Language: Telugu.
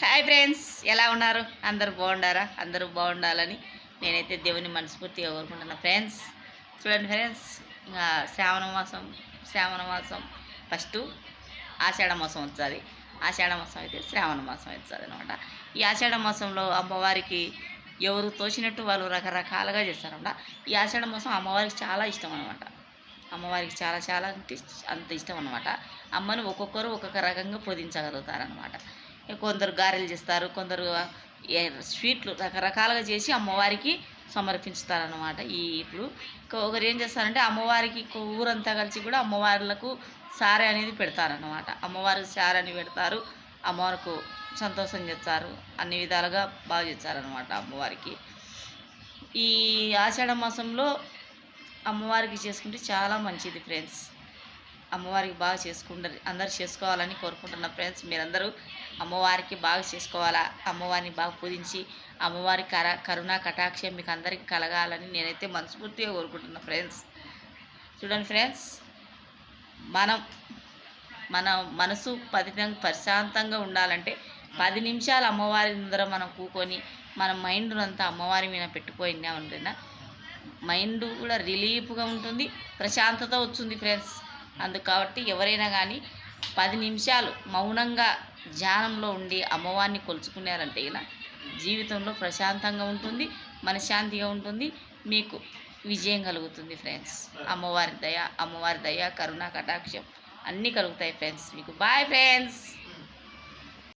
హాయ్ ఫ్రెండ్స్, ఎలా ఉన్నారు? అందరూ బాగుండారా? అందరూ బాగుండాలని నేనైతే దేవుని మనస్ఫూర్తిగా కోరుకుంటున్నా ఫ్రెండ్స్. చూడండి ఫ్రెండ్స్, ఇంకా శ్రావణ మాసం ఫస్ట్ ఆషాఢ మాసం వస్తుంది. ఆషాఢ మాసం అయితే శ్రావణ మాసం అవుతుంది అనమాట. ఈ ఆషాఢ మాసంలో అమ్మవారికి ఎవరు తోచినట్టు వాళ్ళు రకరకాలుగా చేస్తారన్నమాట. ఈ ఆషాఢ మాసం అమ్మవారికి చాలా ఇష్టం అనమాట. అమ్మవారికి చాలా చాలా అంటే అంత ఇష్టం అనమాట. అమ్మను ఒక్కొక్కరు ఒక్కొక్క రకంగా పూజించగలుగుతారనమాట. కొందరు గారెలు చేస్తారు, కొందరు స్వీట్లు రకరకాలుగా చేసి అమ్మవారికి సమర్పించుతారనమాట. ఇప్పుడు ఒకరు ఏం చేస్తారంటే అమ్మవారికి ఊరంతా కలిసి కూడా అమ్మవార్లకు సారె అనేది పెడతారనమాట. అమ్మవారికి సారె అని పెడతారు, అమ్మవారికి సంతోషం చేస్తారు, అన్ని విధాలుగా బాగా చేస్తారనమాట అమ్మవారికి. ఈ ఆషాఢ మాసంలో అమ్మవారికి చేసుకుంటే చాలా మంచిది ఫ్రెండ్స్. అమ్మవారికి బాగా చేసుకుంటారు, అందరు చేసుకోవాలని కోరుకుంటున్న ఫ్రెండ్స్. మీరందరూ అమ్మవారికి బాగా చేసుకోవాలా, అమ్మవారిని బాగా పూజించి అమ్మవారి కరుణ కటాక్షం మీకు అందరికీ కలగాలని నేనైతే మనస్ఫూర్తిగా కోరుకుంటున్నా ఫ్రెండ్స్. చూడండి ఫ్రెండ్స్, మనం మన మనసు ప్రశాంతంగా ఉండాలంటే 10 నిమిషాలు అమ్మవారి ముందర మనం కూకొని మన మైండ్ను అంతా అమ్మవారి మీద పెట్టుకోయినామంటేనా మైండ్ కూడా రిలీఫ్గా ఉంటుంది, ప్రశాంతత వస్తుంది ఫ్రెండ్స్. కాబట్టి ఎవరైనా కానీ 10 నిమిషాలు మౌనంగా ధ్యానంలో ఉండి అమ్మవారిని కొలుచుకున్నారంటే ఇలా జీవితంలో ప్రశాంతంగా ఉంటుంది, మనశ్శాంతిగా ఉంటుంది, మీకు విజయం కలుగుతుంది ఫ్రెండ్స్. అమ్మవారి దయ కరుణ కటాక్షం అన్నీ కలుగుతాయి ఫ్రెండ్స్ మీకు. Boy friends.